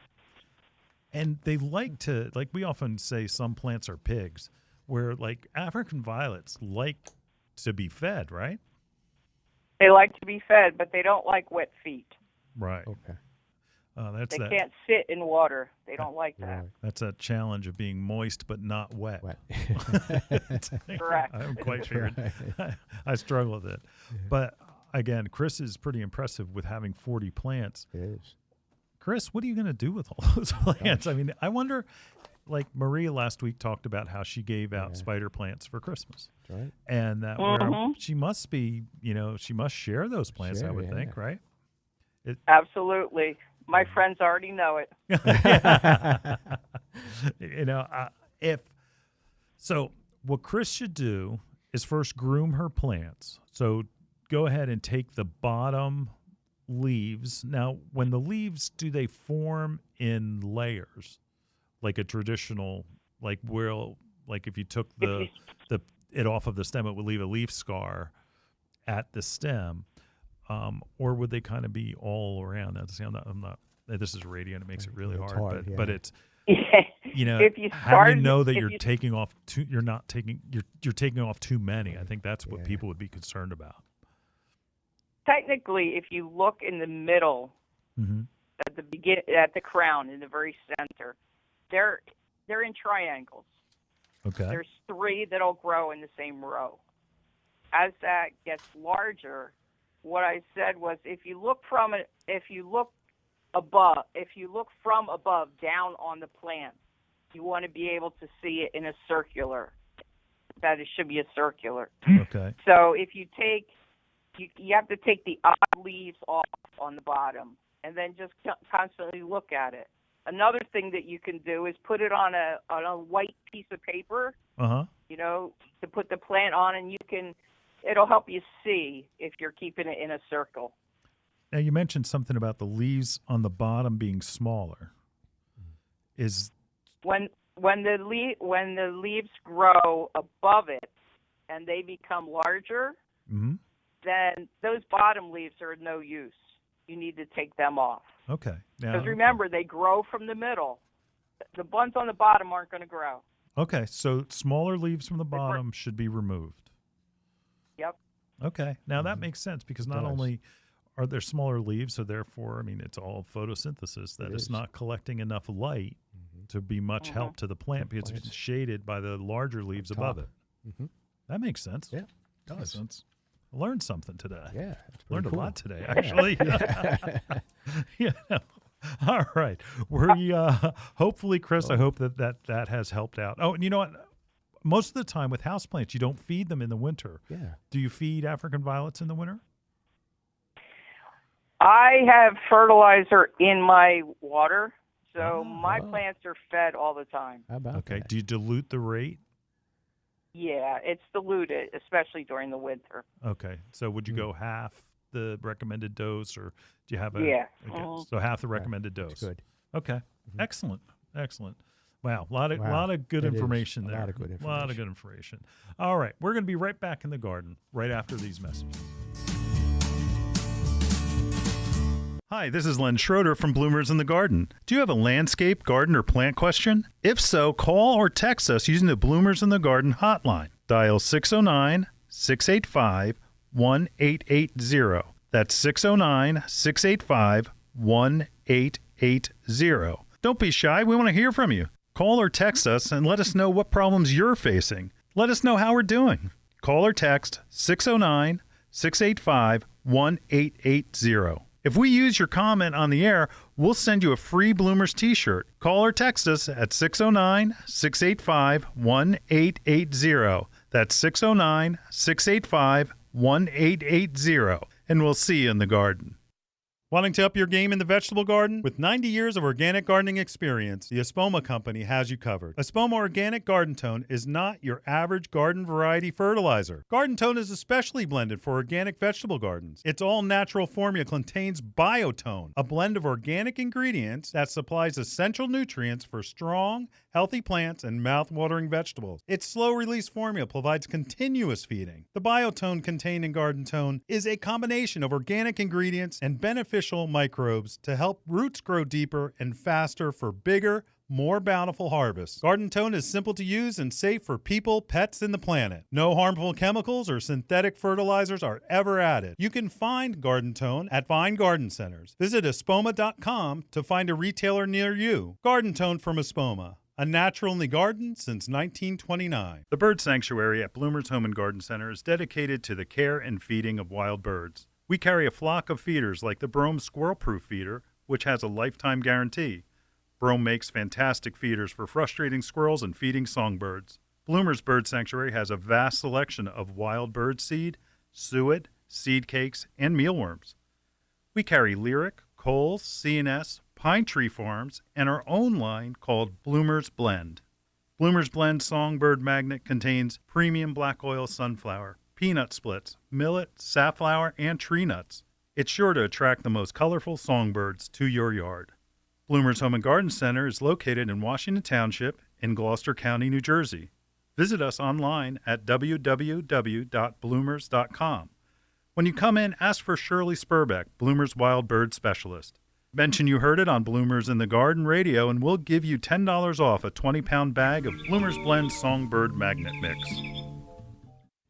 And they like we often say some plants are pigs, where like African violets like to be fed, right? They like to be fed, but they don't like wet feet. Right. Okay. They can't sit in water. They don't like that. Right. That's a challenge of being moist but not wet. Correct. I'm quite sure. I struggle with it. But again, Chris is pretty impressive with having 40 plants. It is. Chris, what are you going to do with all those plants? I mean, I wonder, like Maria last week talked about how she gave out spider plants for Christmas. That's right. And that she must be, she must share those plants, I would think, right? Absolutely. My friends already know it. What Chris should do is first groom her plants. So go ahead and take the bottom leaves. Now, when the leaves, do they form in layers, like a traditional, like if you took it off of the stem, it would leave a leaf scar at the stem. Or would they kind of be all around? Now, see, I'm not. This is radio, and it makes it really hard. But it's if you how do you know that you're taking off too? You're not taking. You're taking off too many. I think that's what people would be concerned about. Technically, if you look in the middle, at the crown, in the very center, they're in triangles. Okay. There's 3 that'll grow in the same row. As that gets larger, what I said was if you look from above down on the plant, you want to be able to see it in a circular. That it should be a circular. Okay. So if you you have to take the odd leaves off on the bottom and then just constantly look at it. Another thing that you can do is put it on a white piece of paper, to put the plant on, and it'll help you see if you're keeping it in a circle. Now, you mentioned something about the leaves on the bottom being smaller. When the leaves grow above it and they become larger, then those bottom leaves are of no use. You need to take them off. Okay. Because remember, they grow from the middle. The ones on the bottom aren't going to grow. Okay, so smaller leaves from the bottom should be removed. Yep. Okay. Now that makes sense because not only are there smaller leaves, so therefore, I mean, it's all photosynthesis that it's not collecting enough light to be much help to the plant because it's shaded by the larger leaves above it. That makes sense. Yeah. Makes sense. I learned something today. Yeah. Learned cool. a lot today, actually. All right. We hopefully, Chris, I hope that has helped out. Oh, and you know what? Most of the time with houseplants, you don't feed them in the winter. Yeah. Do you feed African violets in the winter? I have fertilizer in my water, so my plants are fed all the time. How about Okay. that? Do you dilute the rate? Yeah, it's diluted, especially during the winter. Okay. So would you go half the recommended dose, or do you have a? Yeah. Okay. So half the recommended dose. That's good. Okay. Excellent. Wow. A lot of good information there. A lot of good information. A lot of good information. All right. We're going to be right back in the garden right after these messages. Hi, this is Len Schroeder from Bloomers in the Garden. Do you have a landscape, garden, or plant question? If so, call or text us using the Bloomers in the Garden hotline. Dial 609-685-1880. That's 609-685-1880. Don't be shy. We want to hear from you. Call or text us and let us know what problems you're facing. Let us know how we're doing. Call or text 609-685-1880. If we use your comment on the air, we'll send you a free Bloomers t-shirt. Call or text us at 609-685-1880. That's 609-685-1880. And we'll see you in the garden. Wanting to up your game in the vegetable garden? With 90 years of organic gardening experience, the Espoma Company has you covered. Espoma Organic Garden Tone is not your average garden variety fertilizer. Garden Tone is especially blended for organic vegetable gardens. Its all-natural formula contains Biotone, a blend of organic ingredients that supplies essential nutrients for strong, healthy plants and mouth-watering vegetables. Its slow-release formula provides continuous feeding. The Biotone contained in Garden Tone is a combination of organic ingredients and beneficial microbes to help roots grow deeper and faster for bigger, more bountiful harvests. Garden Tone is simple to use and safe for people, pets, and the planet. No harmful chemicals or synthetic fertilizers are ever added. You can find Garden Tone at fine garden centers. Visit espoma.com to find a retailer near you. Garden Tone from Espoma, a natural in the garden since 1929. The Bird Sanctuary at Bloomer's Home and Garden Center is dedicated to the care and feeding of wild birds. We carry a flock of feeders like the Brome Squirrel-Proof Feeder, which has a lifetime guarantee. Brome makes fantastic feeders for frustrating squirrels and feeding songbirds. Bloomer's Bird Sanctuary has a vast selection of wild bird seed, suet, seed cakes, and mealworms. We carry Lyric, Coles, C&S, Pine Tree Farms, and our own line called Bloomer's Blend. Bloomer's Blend Songbird Magnet contains premium black oil sunflower, peanut splits, millet, safflower, and tree nuts. It's sure to attract the most colorful songbirds to your yard. Bloomer's Home and Garden Center is located in Washington Township in Gloucester County, New Jersey. Visit us online at www.bloomers.com. When you come in, ask for Shirley Spurbeck, Bloomer's Wild Bird Specialist. Mention you heard it on Bloomers in the Garden Radio, and we'll give you $10 off a 20-pound bag of Bloomer's Blend Songbird Magnet Mix.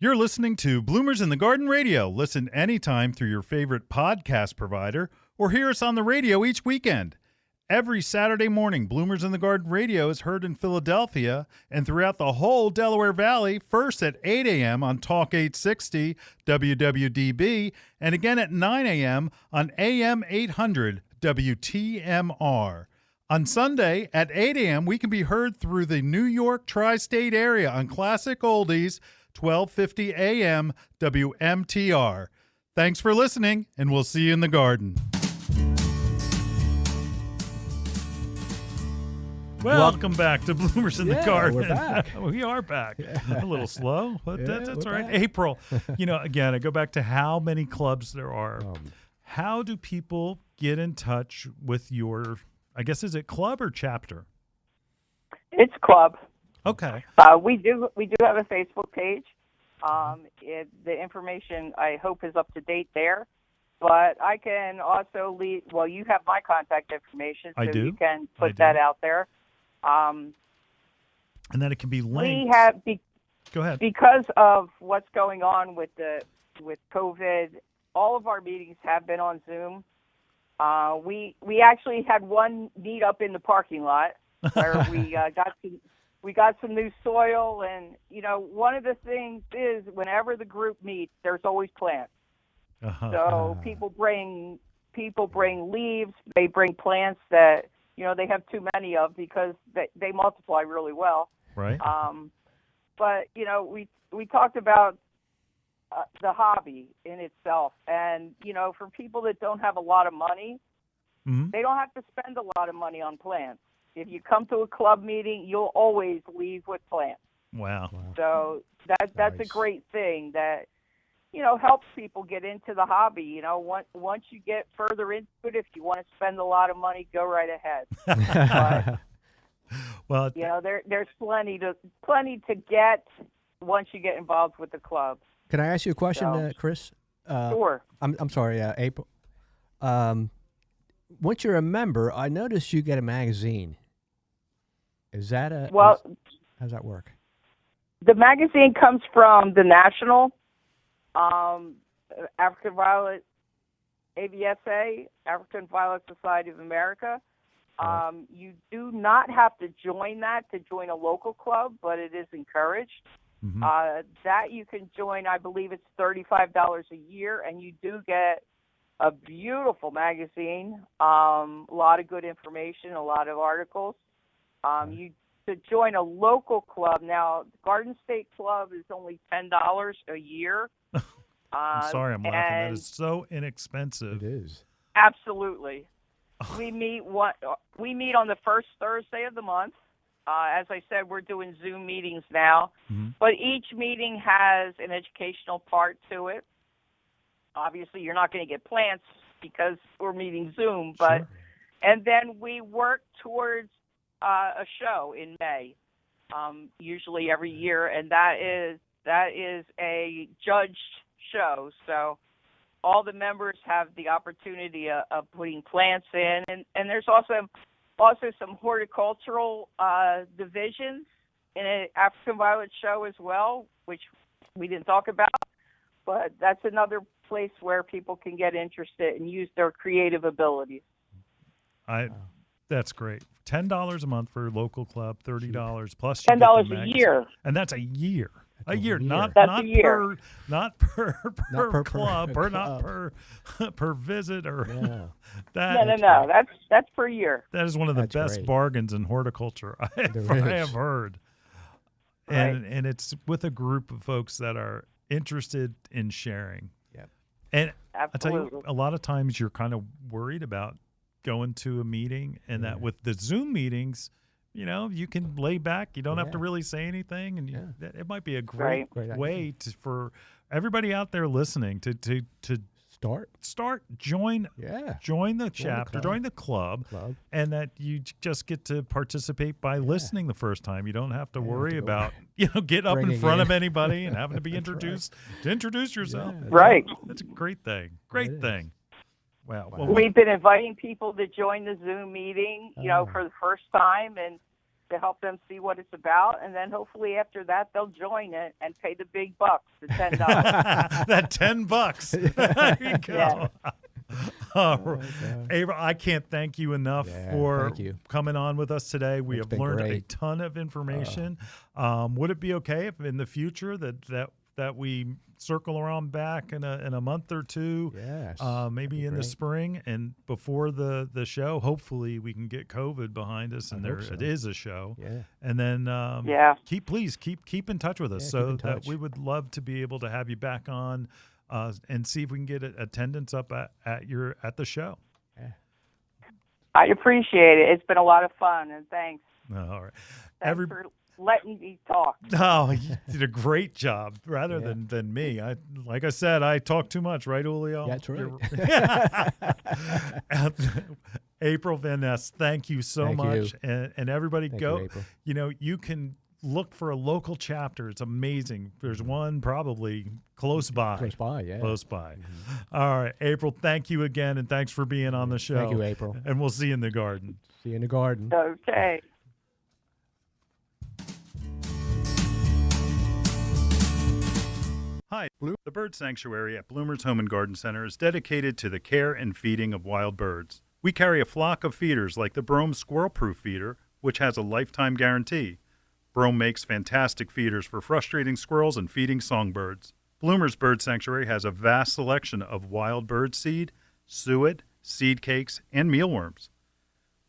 You're listening to Bloomers in the Garden Radio. Listen anytime through your favorite podcast provider or hear us on the radio each weekend. Every Saturday morning, Bloomers in the Garden Radio is heard in Philadelphia and throughout the whole Delaware Valley, first at 8 a.m. on Talk 860 WWDB, and again at 9 a.m. on AM 800 WTMR. On Sunday at 8 a.m., we can be heard through the New York tri-state area on Classic Oldies, 1250 a.m. WMTR. Thanks for listening, and we'll see you in the garden. Welcome back to Bloomers in the Garden. We're back. We are back. A little slow, but that's all right. back. April, again, I go back to how many clubs there are. How do people get in touch with your, I guess, is it club or chapter? It's club. Okay. We do have a Facebook page. The information, I hope, is up to date there. But I can also leave. Well, you have my contact information, so I do. You can put that out there. And then it can be linked. We have Go ahead. because of what's going on with COVID. All of our meetings have been on Zoom. We actually had one meet up in the parking lot where we got some new soil, and one of the things is whenever the group meets, there's always plants. So people bring leaves. They bring plants that they have too many of because they multiply really well. Right. But we talked about the hobby in itself, and for people that don't have a lot of money, they don't have to spend a lot of money on plants. If you come to a club meeting, you'll always leave with plants. Wow. So that's nice. a great thing that helps people get into the hobby. Once you get further into it, if you want to spend a lot of money, go right ahead. But, Well, there's plenty to get once you get involved with the club. Can I ask you a question, Chris? Sure. I'm sorry, April. Once you're a member, I noticed you get a magazine. Is that how does that work? The magazine comes from the National African Violet AVSA, African Violet Society of America. You do not have to join that to join a local club, but it is encouraged. That you can join, I believe it's $35 a year, and you do get a beautiful magazine, a lot of good information, a lot of articles. To join a local club, now Garden State Club is only $10 a year. I'm sorry, I'm laughing. That is so inexpensive. It is. Absolutely. We meet on the first Thursday of the month. As I said, we're doing Zoom meetings now, but each meeting has an educational part to it. Obviously, you're not going to get plants because we're meeting Zoom, but and then we work towards a show in May, usually every year, and that is a judged show. So all the members have the opportunity of putting plants in, and there's also some horticultural divisions in an African Violet show as well, which we didn't talk about, but that's another place where people can get interested and use their creative abilities. That's great. $10 a month for a local club, $30 plus $10 a year, and that's a year. A year, not a year. per club, or not per visit, or that. No. That's per year. That is one of the best great. bargains in horticulture I have heard. And it's with a group of folks that are interested in sharing. Yep. And Absolutely. I tell you, a lot of times you're kind of worried about going to a meeting, and that with the Zoom meetings, you can lay back. You don't have to really say anything, and it might be a great way for everybody out there listening to join the chapter, join the club, and that you just get to participate by listening the first time. You don't have to worry about get up in front of anybody and having to be introduced to introduce yourself. Right. That's a great thing. Great thing. Wow. Well, we've been inviting people to join the Zoom meeting, for the first time, and to help them see what it's about, and then hopefully after that they'll join it and pay the big bucks, the $10. that $10. There you go. April, I can't thank you enough for coming on with us today. We have learned a ton of information. Would it be okay if in the future that we circle around back in a month or two, maybe in the spring, and before the show, hopefully we can get COVID behind us, and it is a show. And then please keep in touch with us, so that we would love to be able to have you back on and see if we can get attendance up at the show. I appreciate it. It's been a lot of fun, and thanks. All right. Thanks for letting me talk. Oh, you did a great job rather than me. Like I said, I talk too much, right, Julio? That's right. April Van Ness, thank you so much. And everybody go, you can look for a local chapter. It's amazing. There's one probably close by. Close by. Mm-hmm. All right, April, thank you again, and thanks for being on the show. Thank you, April. And we'll see you in the garden. See you in the garden. Okay. Hi, the Bird Sanctuary at Bloomer's Home and Garden Center is dedicated to the care and feeding of wild birds. We carry a flock of feeders like the Brome Squirrel-Proof Feeder, which has a lifetime guarantee. Brome makes fantastic feeders for frustrating squirrels and feeding songbirds. Bloomer's Bird Sanctuary has a vast selection of wild bird seed, suet, seed cakes, and mealworms.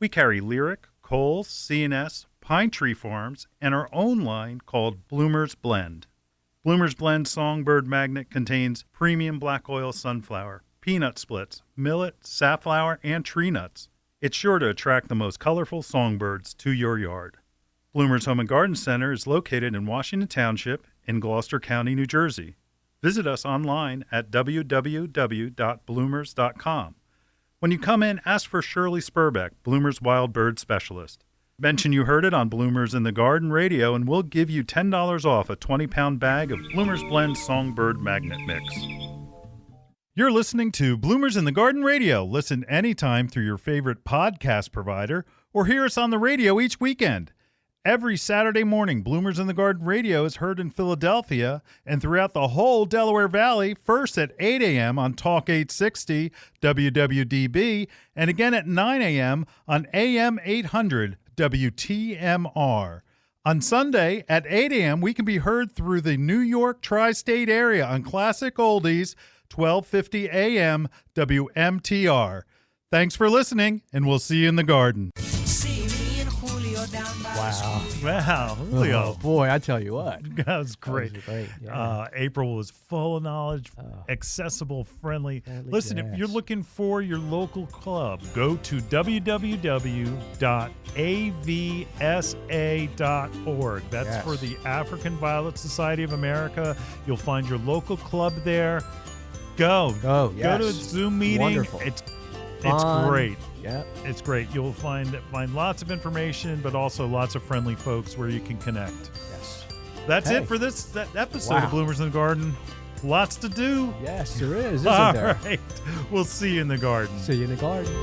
We carry Lyric, Coles, C&S, Pine Tree Farms, and our own line called Bloomer's Blend. Bloomer's Blend Songbird Magnet contains premium black oil sunflower, peanut splits, millet, safflower, and tree nuts. It's sure to attract the most colorful songbirds to your yard. Bloomer's Home and Garden Center is located in Washington Township in Gloucester County, New Jersey. Visit us online at www.bloomers.com. When you come in, ask for Shirley Spurbeck, Bloomer's Wild Bird Specialist. Mention you heard it on Bloomers in the Garden Radio, and we'll give you $10 off a 20-pound bag of Bloomer's Blend Songbird Magnet Mix. You're listening to Bloomers in the Garden Radio. Listen anytime through your favorite podcast provider, or hear us on the radio each weekend. Every Saturday morning, Bloomers in the Garden Radio is heard in Philadelphia and throughout the whole Delaware Valley, first at 8 a.m. on Talk 860 WWDB, and again at 9 a.m. on AM 800 WTMR. On Sunday at 8 a.m., we can be heard through the New York tri-state area on Classic Oldies, 1250 a.m. WMTR. Thanks for listening, and we'll see you in the garden. Wow, Julio. Oh, boy, I tell you what. That was great. That was great. Yeah. April was full of knowledge, accessible, friendly. Listen, if you're looking for your local club, go to www.avsa.org. That's for the African Violet Society of America. You'll find your local club there. Go. Go to a Zoom meeting. Wonderful. It's great. Yeah, it's great. You'll find lots of information, but also lots of friendly folks where you can connect. Yes. That's it for this episode of Bloomers in the Garden. Lots to do. Yes, there is, isn't there? All right. We'll see you in the garden. See you in the garden.